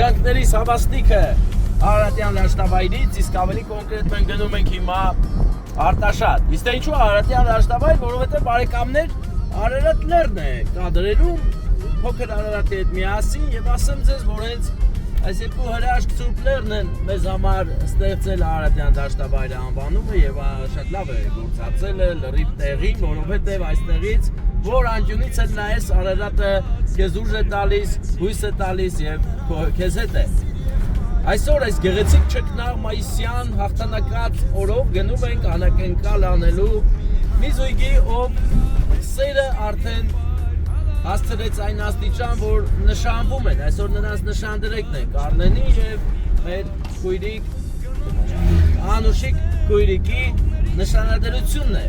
հարգանքներիս հավաստիքը Արարատյան դաշտավայրից, իսկ ավելի կոնկրետ մենք գնում ենք հիմա Արտաշատ։ Իսկ թե ինչու Արարատյան դաշտավայր, որովհետև բարեկամներ Արարատ լեռն է կադրերում, փոքր Արարատի հետ միասին եւ ասեմ ձեզ, որ հենց այս երկու հրաշք ցուրտ լեռն են մեզ համար ստեղծել Արարատյան դաշտավայրը անվանումը եւ շատ լավ է գործածել լրիվ տեղին, որովհետև այստեղից որ անկյունից էլ նայես Արարատը քեզ ուժ է տալիս, հույս է տալիս եւ քեզ հետ է։ Այսօր այս գեղեցիկ չկնաղ մայիսյան հաղթանակած օրով գնում ենք անակնկալ անելու մի զույգի, ով սերը արդեն հասցրեց այն աստիճան, որ նշանվում են, այսօր նրանց նշանդրեկն է Կարլենի եւ մեր քույրիկ Անուշիկ քույրիկի նշանադրությունն է։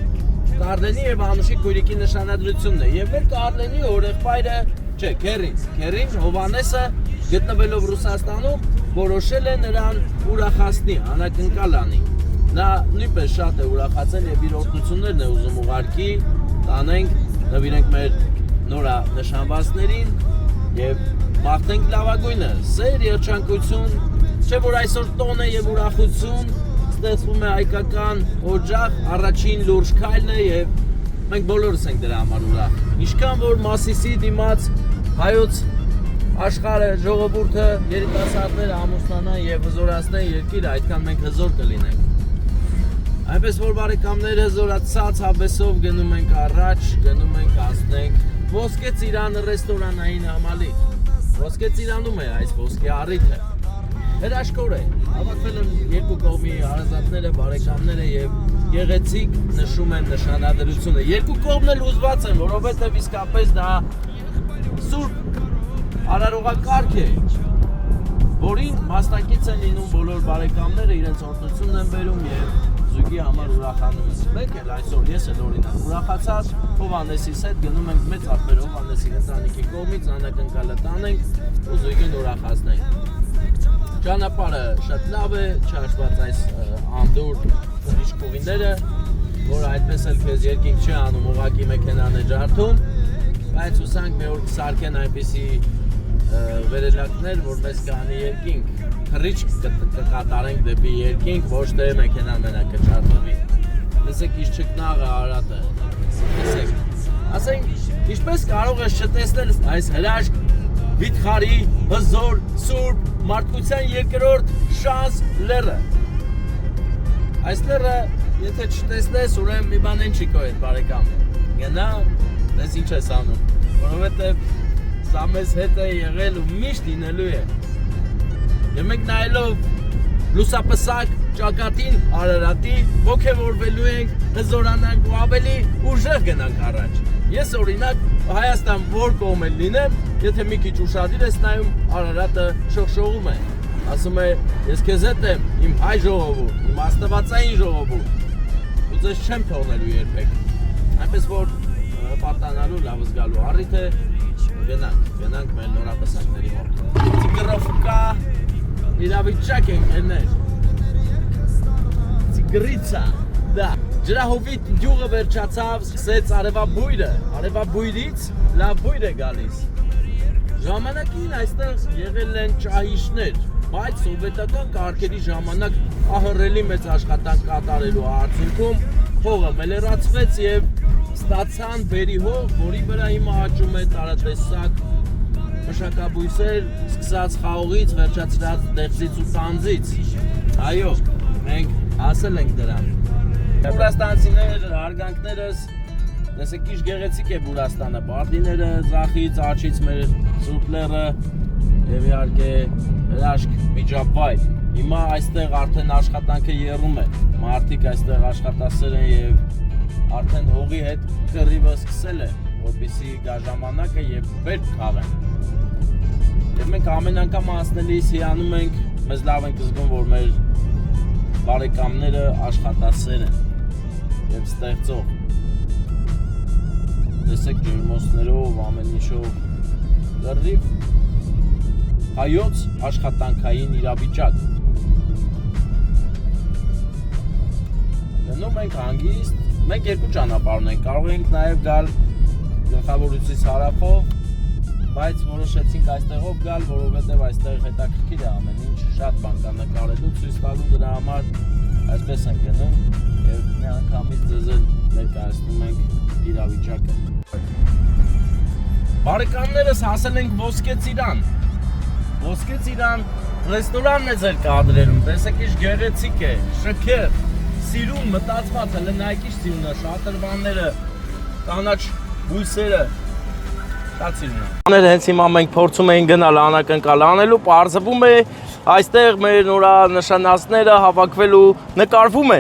Կարլենի եւ Անուշիկ քույրիկի նշանադրությունն է եւ մեր Կարլենի օրեղբայրը, չէ, Քերին Հովանեսը գտնվելով Ռուսաստանում որոշել է նրան ուրախացնի, անակնկալ անի։ Նա նույնպես շատ է ուրախացել եւ իր օգնություններն է ուզում ուղարկի, տանենք, նվիրենք մեր նորա նշանվածներին եւ մաղթենք լավագույնը, սեր, երջանկություն, չէ որ այսօր տոն է եւ ուրախություն, ստեղծվում է հայկական օջախ, առաջին լուրջ քայլն է եւ մենք բոլորս ենք դրա համար ուրախ։ Ինչքան որ Մասիսի դիմաց հայոց աշխարհը, ժողովուրդը, երիտասարդները ամուսնանան եւ հզորացնեն երկիրը, այդքան մենք հզոր կլինենք։ Այնպես որ բարեկամներ հզորացած հավեսով գնում ենք առաջ, գնում ենք հասնենք Ոսկե Ծիրանը ռեստորանային համալիր։ Ոսկե Ծիրանում է այս ոսկե առիթը։ Հրաշքոր է։ Հավաքվել են երկու կողմի հարազատները, բարեկամները եւ գեղեցիկ նշում են նշանադրությունը։ Երկու կողմն էլ ուզված են, որովհետեւ իսկապես դա սուրբ արարողակարգ է, որին մասնակից են լինում բոլոր բարեկամները, իրենց օրհնությունն են բերում եւ զույգի համար ուրախանում են։ Մենք էլ այսօր ես էլ օրինակ ուրախացած Հովանեսիս հետ գնում ենք մեծ ափեր Հովանեսի ընտանիքի կողմից անակնկալը տանենք ու զույգին ուրախացնենք։ Ճանապարհը շատ լավ է, չհաշված այս անդուր թռիչք ուղիները, որ այդպես էլ քեզ երկինք չի անում, ուղղակի մեքենան է ջարդում, բայց հուսանք մի օր կսարքեն այնպիսի վերելակներ, որ մեզ կանի երկինք, թռիչք կկատարենք դեպի երկինք, ոչ թե մեքենան մենակ կջարդվի։ Լսեք ինչ չկնաղ է Արարատը, լսեք։ Ասենք, ինչպես կարող ես չտեսնել այս հրաշք վիթխարի, հզոր, սուրբ, մարդկության երկրորդ շանս լեռը։ Այս լեռը, եթե չտեսնես, ուրեմն մի բան են չի քո հետ բարեկամ։ Գնա, դες ինչ ես անում, որովհետև սա մեզ հետ է եղել ու միշտ լինելու է։ Եվ մենք նայելով լուսապսակ ճակատին Արարատի ոգևորվելու ենք, հզորանանք ու ավելի ուժեղ գնանք առաջ։ Ես օրինակ Հայաստան որ կողմ էլ լինեմ, եթե մի քիչ ուշադիր ես նայում, Արարատը շողշողում է։ Ասում է, ես քեզ հետ եմ, իմ հայ ժողովուրդ, իմ աստվածային ժողովուրդ։ Ու ձեզ չեմ թողնելու երբեք։ Այնպես որ պատանալու լավ զգալու առիթ է, գնանք մեր նորապսակների մոտ։ Տիգրովկա իրավիճակ ենք գներ։ Տիգրիցա, դա։ Ջրահովիտ գյուղը վերջացավ, սկսեց արևաբույրից լավ բույր է գալիս։ Ժամանակին այստեղ եղել են ճահիճներ, բայց սովետական կարգերի ժամանակ ահռելի մեծ աշխատանք կատարելու արդյունքում հողը մելեռացվեց եւ ստացան բերի հող, որի վրա հիմա աճում է տարատեսակ մշակաբույսեր, սկսած խաղողից, վերջացրած դեղձից ու սանձից։ Այո, մենք հասել ենք դրան։ Բուրաստանցիներ, հարգանքներս, տեսեք ինչ գեղեցիկ է Բուրաստանը, պարտիները, ձախից, արջից մեր սուրբ լեռը եւ իհարկե հրաշք միջավայր։ Հիմա այստեղ արդեն աշխատանքը եռում է, մարդիկ այստեղ աշխատասեր են եւ արդեն հողի հետ կռիվը սկսել է, որպեսզի գա ժամանակը եւ վեր քաղեն։ Եվ մենք ամեն անգամ անցնելիս հիանում ենք, մեզ լավ ենք զգում, որ մեր բարեկամները աշխատասեր են եւ ստեղծող։ Տեսեք ջերմոցներով, ամեն ինչով լրիվ հայոց աշխատանքային իրավիճակ։ Գնում ենք հանգիստ, մենք երկու ճանապարհ ունենք, կարող ենք նաեւ գալ գլխավորությունից հարավով բայց որոշեցինք այստեղով գալ, որովհետև այստեղ հետաքրքիր է ամեն ինչ, շատ բան կա նկարելու, ցույց տալու դրա համար այսպես ենք գնում եւ մի անգամից ձեզ ներկայացնում ենք իրավիճակը։ Բարեկամներս հասել ենք Ոսկե Ծիրան։ Ոսկե Ծիրան ռեստորանն է ձեր կադրերում, տեսեք ինչ գեղեցիկ է, շքեղ, սիրուն, մտածված, հələ նայեք սիրուն է, շատրվանները, կանաչ բույսերը, շատ սիրուն է։ Հենց հիմա մենք փորձում ենք գնալ անակնկալ անելու, պարզվում է այստեղ մեր նորանշանածները հավաքվելու նկարվում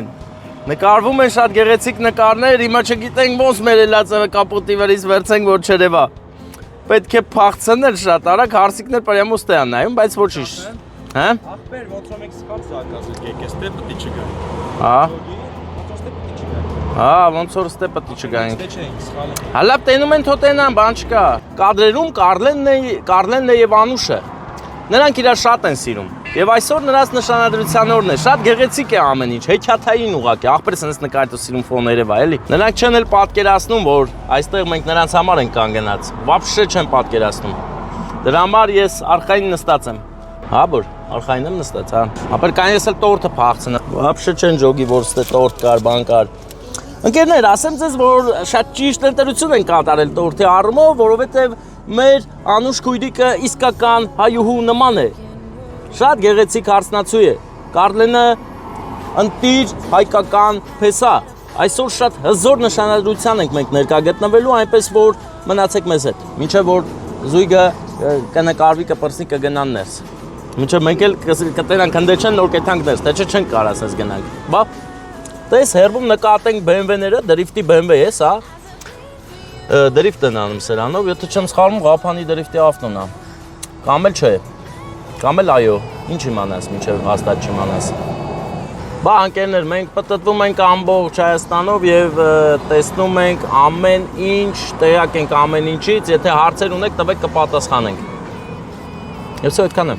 են շատ գեղեցիկ նկարներ, հիմա չգիտենք ոնց մեր ելածը կապոտի վրից վերցենք, որ չերևա։ Պետք է փախցնել շատ արագ, հարսիկներ պրյամո ստեան նայում, բայց ոչինչ։ Հա? Ախպեր, ոնց որ մենք սխալ զարգացել եկես, ստե պետք չգա։ Հա։ Հա, ոնց որ ստե պետք չգային։ Հալա տենում են թո տենան, բան չկա։ Կադրերում Կարլենն է եւ Անուշը։ Նրանք իրար շատ են սիրում։ Եվ այսօր նրանց նշանադրության օրն է, շատ գեղեցիկ է ամեն ինչ, հեքիաթային ուղղակի, ախպերս հենց նկարիտ ու սիրում ֆոներով է, էլի։ Նրանք չեն էլ պատկերացնում, որ այստեղ մենք նրանց համար ենք կանգնած, վաբշե չեն պատկերացնում։ Դրա համար ես արխային նստած եմ։ Հա, որ արխային եմ նստած, հա։ Ապեր կան ես էլ տորտը փախցնեմ։ Վաբշե չեն ջոգի, որ ստե տորտ կար, բան կար։ Ընկերներ, ասեմ ձեզ, որ շատ ճիշտ ընտրություն են կատարել տորտի առումով, որովհետև մեր Անուշ քույրիկը իսկական հայուհու նման է։ Շատ գեղեցիկ հարսնացու է։ Կարլենը ընտիր հայկական փեսա։ Այսօր շատ հզոր նշանադրության ենք մենք ներկա գտնվելու, այնպես որ մնացեք մեզ հետ։ Մինչև որ զույգը կնկարվի, կպրսնի, կգնան ներս։ Մինչև մենք էլ կտերանք հնդեչեն նոր կեթանք ներս, թե չէ չենք կարաս ես գնանք։ Բա, տես հերվում նկատենք BMW-ները, դրիֆտի BMW է, սա։ Դրիֆտ են անում սրանով, եթե չեմ սխալվում, Ղափանի դրիֆտի ավտոն է։ Կամ էլ չէ։ Կամ էլ այո, ինչ իմանաս, մինչև հաստատ չիմանաս։ Բա ընկերներ, մենք պտտվում ենք ամբողջ Հայաստանով եւ տեսնում ենք ամեն ինչ, տեղյակ ենք ամեն ինչից, եթե հարցեր ունեք, տվեք կպատասխանենք։ Եվ սա այդքան է։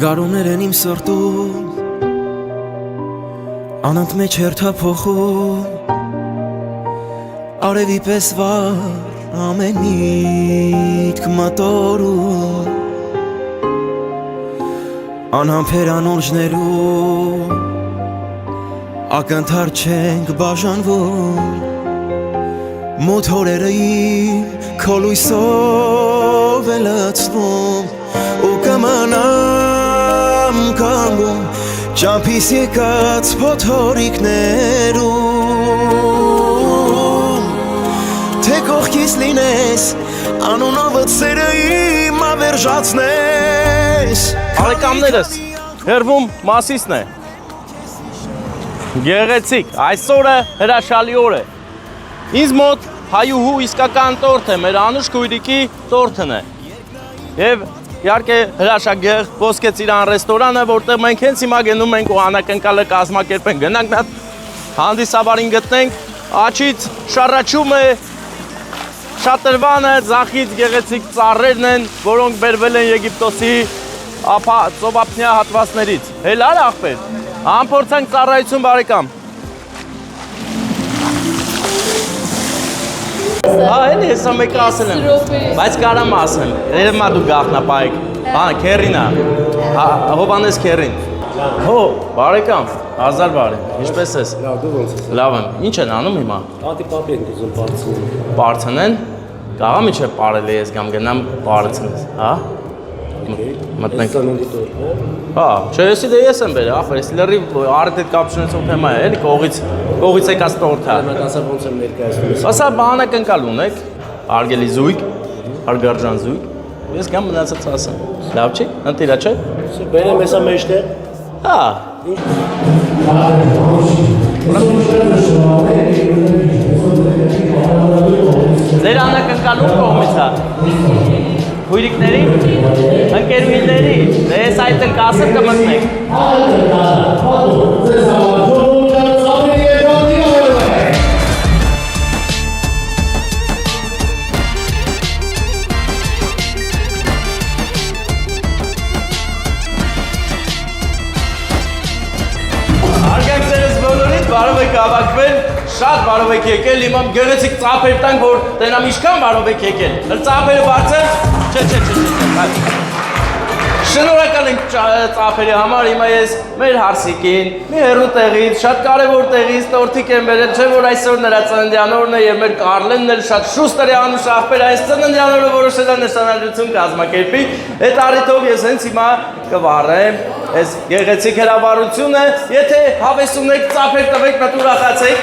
Գարուներ են իմ սրտում, անոնց մեջ հերթափոխում, արևի պես վար ամեն միտք մատորում, անհամբեր անուրջներում, ակնթար չենք բաժանվում, մոտ հորերը իմ քո լույսով են լցվում, ու կմանամ կանգում ճամփիս եկած փոթորիկներում թե կողքիս լինես անունովդ սերը իմ ավերժացնես Բարեկամներս, հերվում Մասիսն է Գեղեցիկ, այսօրը հրաշալի օր է Ինձ մոտ հայուհու իսկական տորթ է, մեր Անուշ քույրիկի տորթն է Եվ իհարկե հրաշագեղ Ոսկե Ծիրան ռեստորանը, որտեղ մենք հենց հիմա գնում ենք ու անակնկալը կազմակերպենք, գնանք մի հատ հանդիսավարին գտնենք, աչից շառաչում է շատրվանը, ձախից գեղեցիկ ծառերն են, որոնք բերվել են Եգիպտոսի ծովափնյա հատվածներից։ Հել արա ախպեր, անփորձանք ծառայություն բարեկամ։ Հա, էլի հեսա մեկը ասել եմ, բայց կարամ ասեմ, երևմա դու գաղտնապայք, բանը, քերինա, հովանես քերին։ Հո, բարեկամ, հազար բարի, ինչպես ես։ Լավ, դու ոնց ես։ Լավ եմ, ինչ են անում հիմա։ Ատի պապի ենք ուզում բարձնեն։ Բարձնեն, կաղա միջև պարել ես կամ գնամ բարձնես, հա։ Մտնենք։ Հա, չէ, եսի դե ես եմ բերը, ախր, եսի լրի արդ հետ կապ չունեցող թեմա է, էլի կողից եկած տորթա։ Ասա ոնց եմ ներկայացնում ես։ Ասա բանակնկալ ունեք, արգելի զույգ, հարգարժան զույգ, ես կամ մնացած ասեմ, լավ չի, ընտիրա չէ։ Բերեմ հեսա մեջտեղ։ Հա։ Ձեր անակնկալում կողմից հա։ Հույրիկների, ընկերուհիների, դե ես այդ էլ կասեմ կմտնեք։ բարով եք հավաքվել, շատ բարով եք եկել, հիմա գեղեցիկ ծափեր տանք, որ տենամ ինչքան բարով եք եկել։ Ծափերը բարձր։ Չէ։ Շնորհակալ ենք ծափերի համար, հիմա ես մեր հարսիկին, մի հեռու տեղից, շատ կարևոր տեղից տորթիկ եմ բերել, չէ՞ որ այսօր նրա ծննդյան օրն է եւ մեր Կարլենն էլ շատ շուստր է անուշ աղբեր այս ծննդյան օրը որոշել է նշանալություն կազմակերպի։ Այդ առիթով ես հենց հիմա կվառեմ այս գեղեցիկ հրավառությունը, եթե հավես ունեք ծափեր տվեք, մտ ուրախացեք։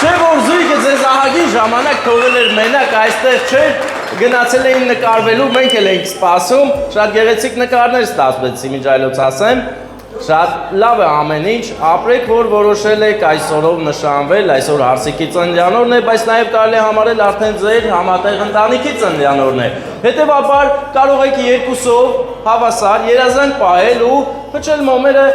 Չէ՞ որ զույգը ձեզ ահագին ժամանակ թողել էր մենակ այստեղ չէր, գնացել էին նկարվելու, մենք էլ էինք սպասում, շատ գեղեցիկ նկարներ ստացվեցի, մինչ այլոց ասեմ, շատ լավ է ամեն ինչ, ապրեք, որ որոշել եք այսօրով նշանվել, այսօր հարսիկի ծննդյան օրն է, բայց նաև կարելի է համարել արդեն ձեր համատեղ ընտանիքի ծննդյան օրն է։ Հետևաբար կարող եք երկուսով հավասար երազանք պահել ու փչել մոմերը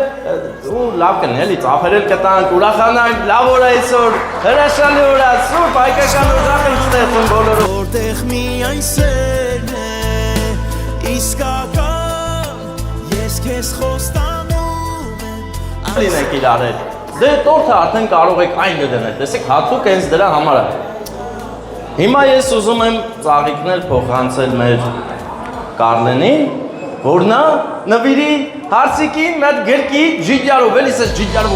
ու լավ կնելի, ծափերել կտանք, ուրախանանք, լավ օր այսօր, հրաշալի օր է, սուրբ հայկական ուրախ ենք ստեղծում բոլորը։ Որտեղ միայն սերն է իսկական ես քեզ խոստանում եմ Լինենք իրար հետ։ Դե տորթը արդեն կարող եք այն դնել, տեսեք հատուկ հենց դրա համար է։ Հիմա ես ուզում եմ ծաղիկներ փոխանցել մեր Կարլենին, որ նա նվիրի հարսիկին մի հատ գրքի ջիջարով, էլիս էս ջիջարով։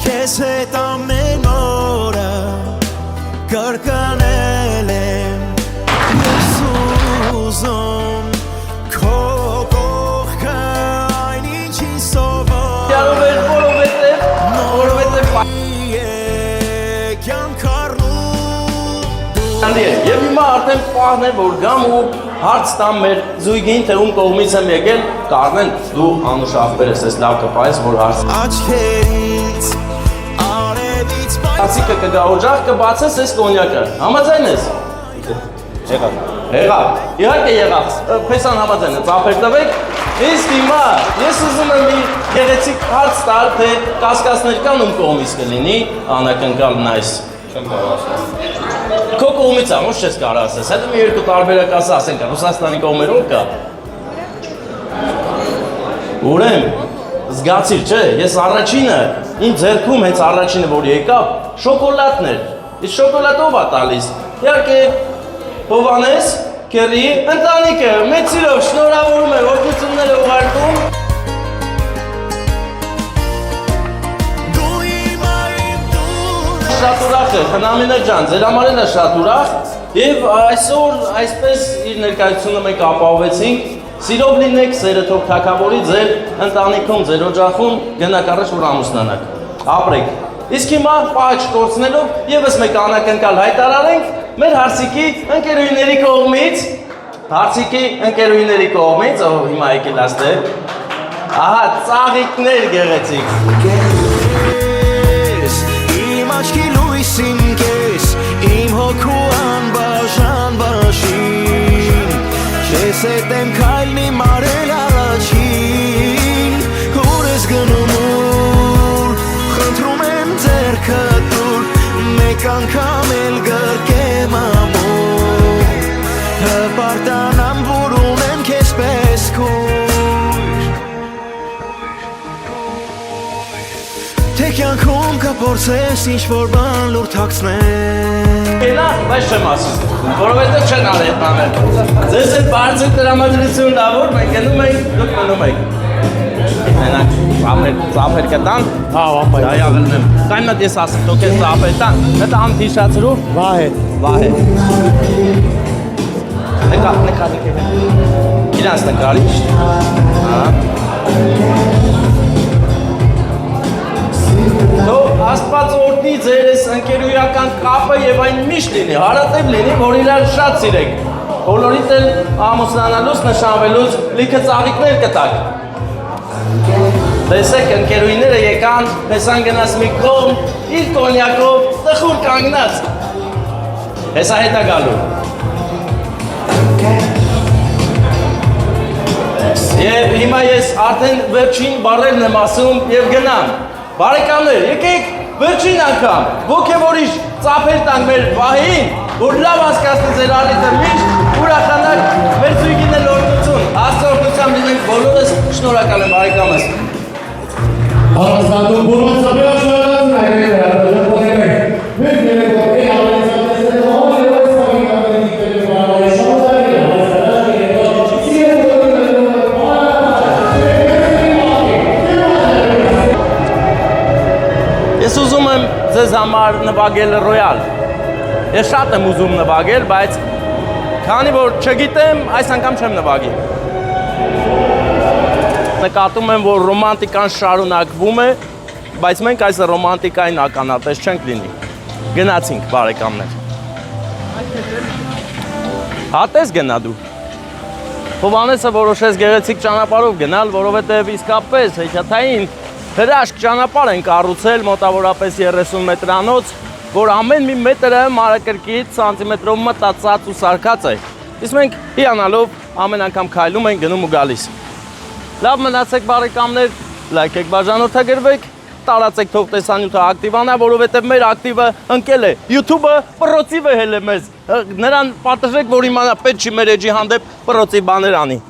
Քեզ հետ ամեն օրը կրկնել եմ ես ուզում քո կողքը այն ինչին սովոր Ջիջարով էր որովհետև կյանք առնում Եվ հիմա արդեն պահն է, որ գամ ու հարց տամ մեր զույգին, թե ում կողմից եմ եկել, Կարլեն, դու անուշ աղբեր ես, ես լավ կպայես, որ հարց աչքերից արևից Հարցիկը կգա օջախ կբացես ես կոնյակը, համաձայն ես։ Եղավ, իհարկե եղավ, փեսան համաձայն է, ծափեր տվեք, իսկ հիմա ես ուզում եմ մի գեղեցիկ հարց տալ, թե կասկածներ կան ում կողմից կլինի, անակնկալ նայս։ Քո կողմից է, ոչ չես կարող ասես, հետո մի երկու տարբերակ ասենք, Ռուսաստանի կողմերով կա։ Ուրեմ, զգացիր, չէ, ես առաջինը, իմ ձեռքում հենց առաջինը, որ եկավ, շոկոլադն էր, իսկ շոկոլադով է տալիս, իհարկե, Հովանես, Քերի, ընտանիքը, մեծ սիրով, շնորհավորում եմ, ողջություններ ուղարկում։ Շատ ուրախ է, Խնամինե ջան, ձեր համար էլ է շատ ուրախ եւ այսօր այսպես իր ներկայությունը մենք ապահովեցինք Սիրով լինեք, սերը թող թագավորի ձեր ընտանիքում, ձեր օջախում, գնաք առաջ որ ամուսնանաք, ապրեք։ Իսկ հիմա պահ չկորցնելով եւս մեկ անակնկալ հայտարարենք մեր հարսիկի ընկերուհիների կողմից, ով հիմա եկել աստեղ, ահա ծաղիկներ գեղեցիկ։ Իմ աչքի լույսին կես, իմ հոգու անբաժան բաժին Քեզ հետ եմ քայլնի մարել առաջին Ուր ես գնում ուր, խնդրում եմ ձեռքդ տուր Մեկ անգամ էլ գրկեմ ամուր Հպարտանամ, որ ունեմ քեզ պես քույր Թե կյանքում կփորձես ինչ-որ բան լուր թաքցնել Էլա, բայց չեմ ասում, որովհետև չեն արել այդ բաները։ Ձեզ այդ բարձր տրամադրություն լավ որ մենք գնում ենք, դուք մնում եք։ Մենակ ծափեր կտան, դա յաղելն եմ։ Կայն մատ ես ասում, դուք ես ծափեր տան, հետը անթիշացրուր, վահ է։ Նկա, իրանց նկարի, Աստված օրհնի ձեր այս ընկերուհիական կապը եւ այն միշտ լինի, հարատև լինի, որ իրար շատ սիրեք։ Բոլորիդ էլ ամուսնանալուց, նշանվելուց լիքը ծաղիկներ կտակ։ Տեսեք, ընկերուհիները եկան, տեսան գնաց մի կողմ, իր կոնյակով, տխուր կանգնած։ Հեսա հետ է գալու։ Եվ հիմա ես արդեն վերջին բառերն եմ ասում եւ գնամ։ Բարեկամներ, եկեք վերջին անգամ ոգևորիչ ծափեր տանք մեր վահին, որ լավ հասկացնի ձեր առիթը միշտ ուրախանակ մեր զույգին էլ օրհնություն, Աստծո օրհնությամբ լինենք բոլորս, շնորհակալ եմ բարեկամս։ Առանձնատուն Բուրմասաբյան մեզ համար նվագել Royal։ Ես շատ եմ ուզում նվագել, բայց քանի որ չգիտեմ, այս անգամ չեմ նվագի։ Նկատում եմ, որ ռոմանտիկան շարունակվում է, բայց մենք այս ռոմանտիկային ականատես չենք լինի։ Գնացինք, բարեկամներ։ Հատես գնա դու։ Հովանեսը որոշեց գեղեցիկ ճանապարհով գնալ, որովհետև իսկապես հեքիաթային հրաշք ճանապարհ են կառուցել մոտավորապես 30 մետրանոց, որ ամեն մի մետրը մարակրկիտ սանտիմետրով մտածած ու սարքած է։ Իսկ մենք հիանալով ամեն անգամ քայլում ենք գնում ու գալիս։ Լավ մնացեք բարեկամներ, լայքեք, բաժանորդագրվեք, տարածեք թող տեսանյութը ակտիվանա, որովհետև մեր ակտիվը ընկել է։ YouTube-ը պրոցիվ է հել է մեզ։ Նրան պատժեք, որ իմանա պետք չի մեր էջի հանդեպ պրոցի բաներ անի։